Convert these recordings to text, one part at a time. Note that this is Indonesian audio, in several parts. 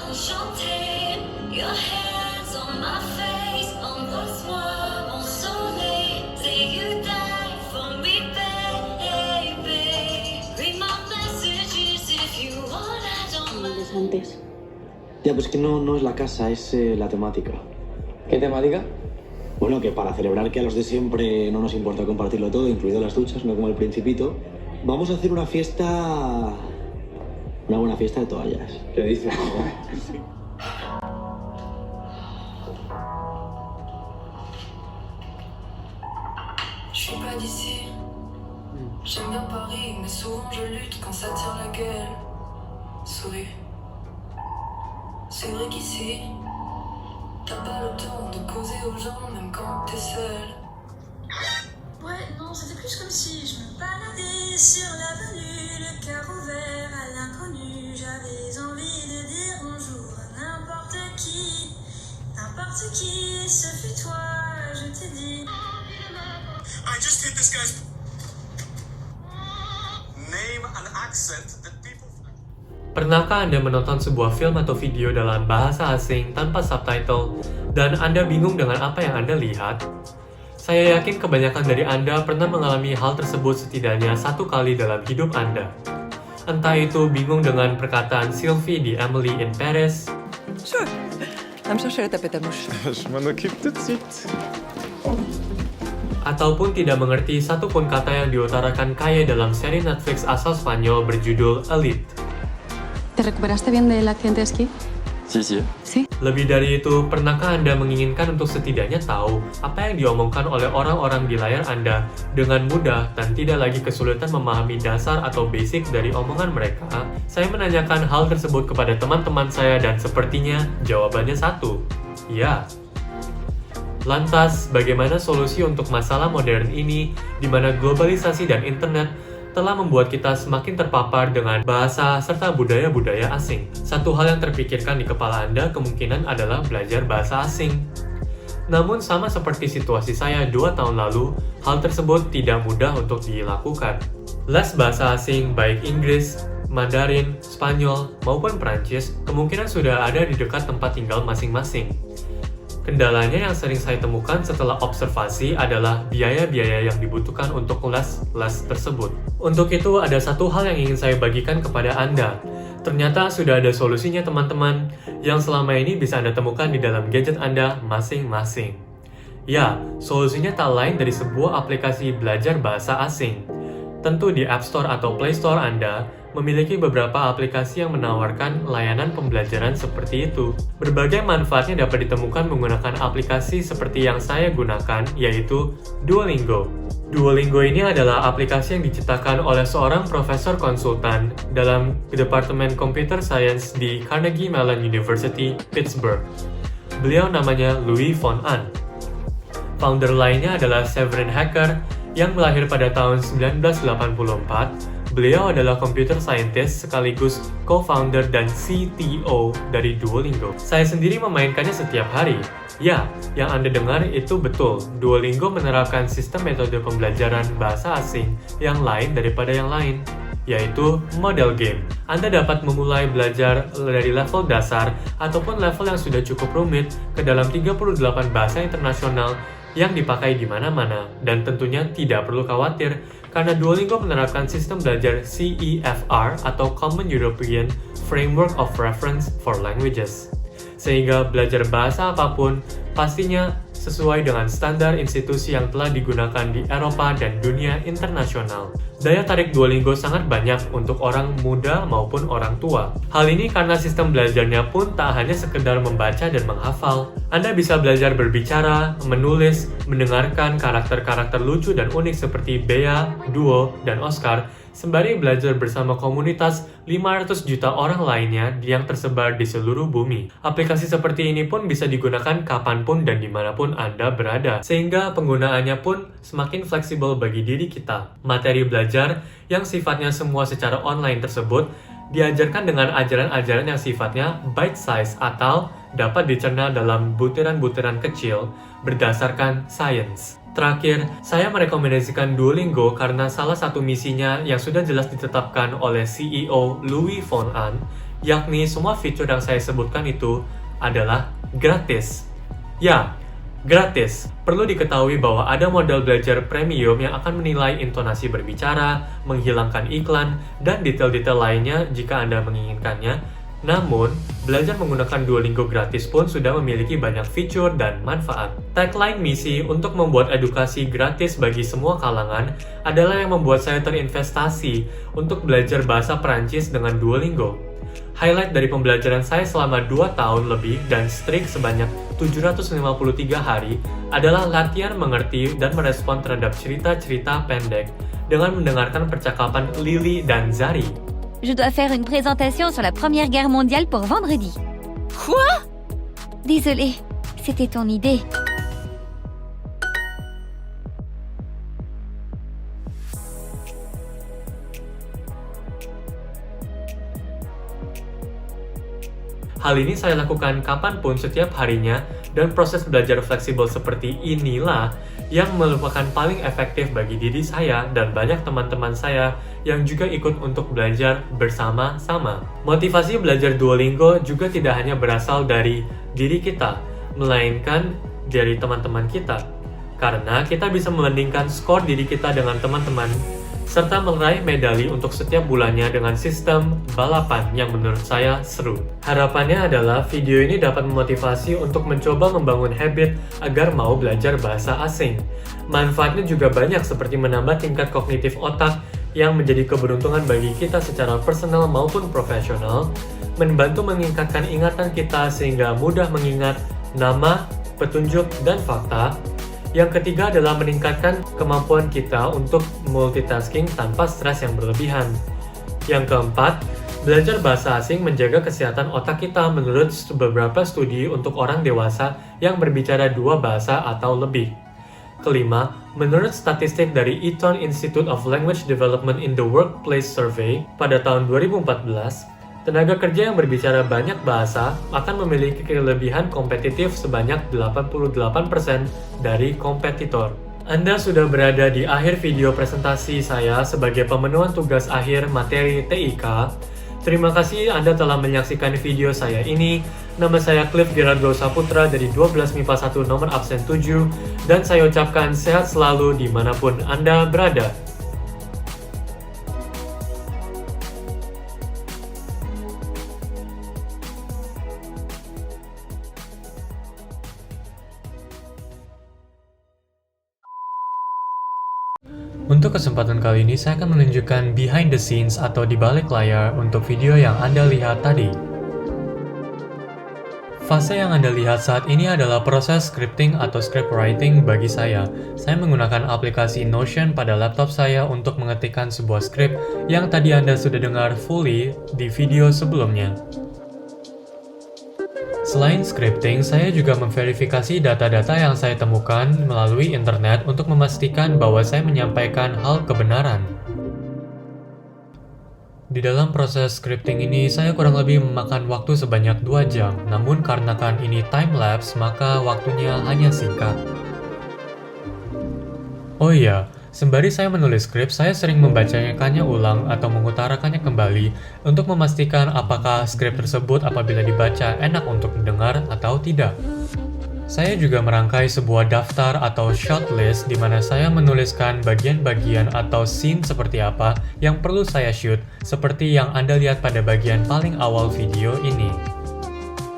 enchanté. Your hands on my face, embrasse-moi, mon soleil. Say you die for me, baby. Read my messages if you want, I don't mind. Antes. Ya, pues que no es la casa, es la temática. ¿Qué temática? Bueno, que para celebrar que a los de siempre no nos importa compartirlo todo, incluido las duchas, no como el Principito, vamos a hacer una fiesta... Una buena fiesta de toallas. ¿Qué dices? Je suis pas d'ici. J'aime bien Paris, mais souvent je lutte quand ça tire la gueule. Souris. C'est vrai qu'ici, t'as pas le temps de causer aux gens, même quand t'es seul. Ouais, non, c'était plus comme si je me baladais sur l'avenue, le cœur ouvert à l'inconnu. J'avais envie de dire bonjour à n'importe qui, et ce fut toi, je t'ai dit. I just hit this guy's name and accent that people... Pernahkah Anda menonton sebuah film atau video dalam bahasa asing tanpa subtitle dan Anda bingung dengan apa yang Anda lihat? Saya yakin kebanyakan dari Anda pernah mengalami hal tersebut setidaknya satu kali dalam hidup Anda. Entah itu bingung dengan perkataan Sylvie di Emily in Paris, Sure. Va me chercher la tapette à mouche. Je m'en occupe tout de suite. ataupun tidak mengerti satu pun kata yang diutarakan Kaye dalam seri Netflix asal Spanyol berjudul Elite. ¿Te recuperaste bien del accidente de esquí? Sí, sí. Sí. Lebih dari itu, pernahkah Anda menginginkan untuk setidaknya tahu apa yang diomongkan oleh orang-orang di layar Anda dengan mudah dan tidak lagi kesulitan memahami dasar atau basic dari omongan mereka? Saya menanyakan hal tersebut kepada teman-teman saya dan sepertinya jawabannya satu, ya. Lantas, bagaimana solusi untuk masalah modern ini di mana globalisasi dan internet telah membuat kita semakin terpapar dengan bahasa serta budaya-budaya asing? Satu hal yang terpikirkan di kepala Anda kemungkinan adalah belajar bahasa asing. Namun sama seperti situasi saya 2 tahun lalu, hal tersebut tidak mudah untuk dilakukan. Les bahasa asing baik Inggris, Mandarin, Spanyol, maupun Prancis kemungkinan sudah ada di dekat tempat tinggal masing-masing. Kendalanya yang sering saya temukan setelah observasi adalah biaya-biaya yang dibutuhkan untuk les tersebut. Untuk itu, ada satu hal yang ingin saya bagikan kepada Anda. Ternyata sudah ada solusinya teman-teman, yang selama ini bisa Anda temukan di dalam gadget Anda masing-masing. Ya, solusinya tak lain dari sebuah aplikasi belajar bahasa asing. Tentu di App Store atau Play Store Anda memiliki beberapa aplikasi yang menawarkan layanan pembelajaran seperti itu. Berbagai manfaatnya dapat ditemukan menggunakan aplikasi seperti yang saya gunakan, yaitu Duolingo. Duolingo ini adalah aplikasi yang diciptakan oleh seorang profesor konsultan dalam Departemen Computer Science di Carnegie Mellon University, Pittsburgh. Beliau namanya Louis von Ahn. Founder lainnya adalah Severin Hacker yang lahir pada tahun 1984. Beliau adalah computer scientist sekaligus co-founder dan CTO dari Duolingo. Saya sendiri memainkannya setiap hari. Ya, yang Anda dengar itu betul. Duolingo menerapkan sistem metode pembelajaran bahasa asing yang lain daripada yang lain, yaitu model game. Anda dapat memulai belajar dari level dasar ataupun level yang sudah cukup rumit ke dalam 38 bahasa internasional yang dipakai di mana-mana, dan tentunya tidak perlu khawatir karena Duolingo menerapkan sistem belajar CEFR atau Common European Framework of Reference for Languages, sehingga belajar bahasa apapun pastinya sesuai dengan standar institusi yang telah digunakan di Eropa dan dunia internasional. Daya tarik Duolingo sangat banyak untuk orang muda maupun orang tua. Hal ini karena sistem belajarnya pun tak hanya sekedar membaca dan menghafal. Anda bisa belajar berbicara, menulis, mendengarkan karakter-karakter lucu dan unik seperti Bea, Duo, dan Oscar, sembari belajar bersama komunitas 500 juta orang lainnya yang tersebar di seluruh bumi. Aplikasi seperti ini pun bisa digunakan kapanpun dan dimanapun Anda berada, sehingga penggunaannya pun semakin fleksibel bagi diri kita. Materi belajar yang sifatnya semua secara online tersebut diajarkan dengan ajaran-ajaran yang sifatnya bite size atau dapat dicerna dalam butiran-butiran kecil berdasarkan sains. Terakhir, saya merekomendasikan Duolingo karena salah satu misinya yang sudah jelas ditetapkan oleh CEO Louis von Ahn, yakni semua fitur yang saya sebutkan itu adalah gratis. Ya, gratis. Perlu diketahui bahwa ada model belajar premium yang akan menilai intonasi berbicara, menghilangkan iklan, dan detail-detail lainnya jika Anda menginginkannya. Namun, belajar menggunakan Duolingo gratis pun sudah memiliki banyak fitur dan manfaat. Tagline misi untuk membuat edukasi gratis bagi semua kalangan adalah yang membuat saya terinvestasi untuk belajar bahasa Perancis dengan Duolingo. Highlight dari pembelajaran saya selama 2 tahun lebih dan streak sebanyak 753 hari adalah latihan mengerti dan merespon terhadap cerita-cerita pendek dengan mendengarkan percakapan Lily dan Zari. Je dois faire une présentation sur la Première Guerre mondiale pour vendredi. Quoi? Désolée, c'était ton idée. Hal ini saya lakukan kapanpun setiap harinya, dan proses belajar fleksibel seperti inilah yang merupakan paling efektif bagi diri saya dan banyak teman-teman saya yang juga ikut untuk belajar bersama-sama. Motivasi belajar Duolingo juga tidak hanya berasal dari diri kita, melainkan dari teman-teman kita. Karena kita bisa membandingkan skor diri kita dengan teman-teman, serta meraih medali untuk setiap bulannya dengan sistem balapan yang menurut saya seru. Harapannya adalah video ini dapat memotivasi untuk mencoba membangun habit agar mau belajar bahasa asing. Manfaatnya juga banyak seperti menambah tingkat kognitif otak yang menjadi keberuntungan bagi kita secara personal maupun profesional, membantu meningkatkan ingatan kita sehingga mudah mengingat nama, petunjuk, dan fakta. Yang ketiga adalah meningkatkan kemampuan kita untuk multitasking tanpa stres yang berlebihan. Yang keempat, belajar bahasa asing menjaga kesehatan otak kita menurut beberapa studi untuk orang dewasa yang berbicara 2 bahasa atau lebih. Kelima, menurut statistik dari Eton Institute of Language Development in the Workplace Survey pada tahun 2014, tenaga kerja yang berbicara banyak bahasa akan memiliki kelebihan kompetitif sebanyak 88% dari kompetitor. Anda sudah berada di akhir video presentasi saya sebagai pemenuhan tugas akhir materi TIK. Terima kasih Anda telah menyaksikan video saya ini. Nama saya Cliff Gerardo Saputra dari 12 MIPA 1 nomor absen 7, dan saya ucapkan sehat selalu dimanapun Anda berada. Untuk kesempatan kali ini, saya akan menunjukkan behind the scenes atau di balik layar untuk video yang Anda lihat tadi. Fase yang Anda lihat saat ini adalah proses scripting atau script writing bagi saya. Saya menggunakan aplikasi Notion pada laptop saya untuk mengetikkan sebuah script yang tadi Anda sudah dengar fully di video sebelumnya. Selain scripting, saya juga memverifikasi data-data yang saya temukan melalui internet untuk memastikan bahwa saya menyampaikan hal kebenaran. Di dalam proses scripting ini, saya kurang lebih memakan waktu sebanyak 2 jam, namun karena ini time-lapse, maka waktunya hanya singkat. Oh iya, sembari saya menulis skrip, saya sering membacakannya ulang atau mengutarakannya kembali untuk memastikan apakah skrip tersebut apabila dibaca enak untuk didengar atau tidak. Saya juga merangkai sebuah daftar atau shortlist di mana saya menuliskan bagian-bagian atau scene seperti apa yang perlu saya shoot, seperti yang Anda lihat pada bagian paling awal video ini.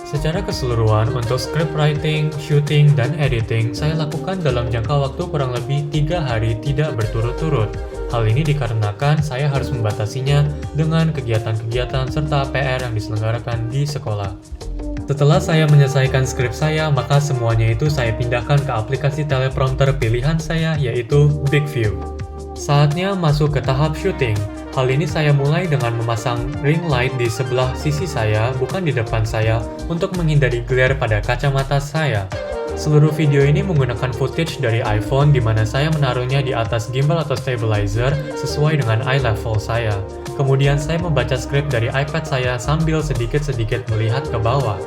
Secara keseluruhan, untuk script writing, shooting, dan editing, saya lakukan dalam jangka waktu kurang lebih 3 hari tidak berturut-turut. Hal ini dikarenakan saya harus membatasinya dengan kegiatan-kegiatan serta PR yang diselenggarakan di sekolah. Setelah saya menyelesaikan skrip saya, maka semuanya itu saya pindahkan ke aplikasi teleprompter pilihan saya, yaitu BigView. Saatnya masuk ke tahap shooting. Hal ini saya mulai dengan memasang ring light di sebelah sisi saya, bukan di depan saya, untuk menghindari glare pada kacamata saya. Seluruh video ini menggunakan footage dari iPhone di mana saya menaruhnya di atas gimbal atau stabilizer sesuai dengan eye level saya. Kemudian saya membaca skrip dari iPad saya sambil sedikit-sedikit melihat ke bawah.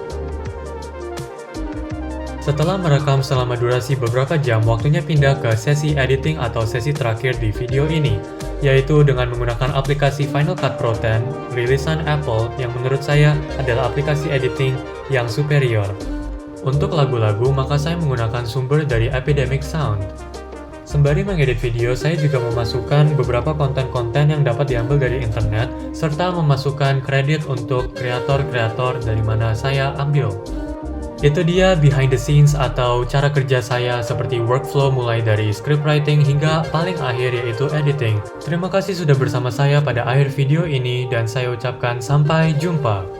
Setelah merekam selama durasi beberapa jam, waktunya pindah ke sesi editing atau sesi terakhir di video ini. yaitu dengan menggunakan aplikasi Final Cut Pro 10 rilisan Apple yang menurut saya adalah aplikasi editing yang superior. Untuk lagu-lagu, maka saya menggunakan sumber dari Epidemic Sound. Sembari mengedit video, saya juga memasukkan beberapa konten-konten yang dapat diambil dari internet, serta memasukkan kredit untuk kreator-kreator dari mana saya ambil. Itu dia behind the scenes atau cara kerja saya seperti workflow mulai dari scriptwriting hingga paling akhir yaitu editing. Terima kasih sudah bersama saya pada akhir video ini dan saya ucapkan sampai jumpa.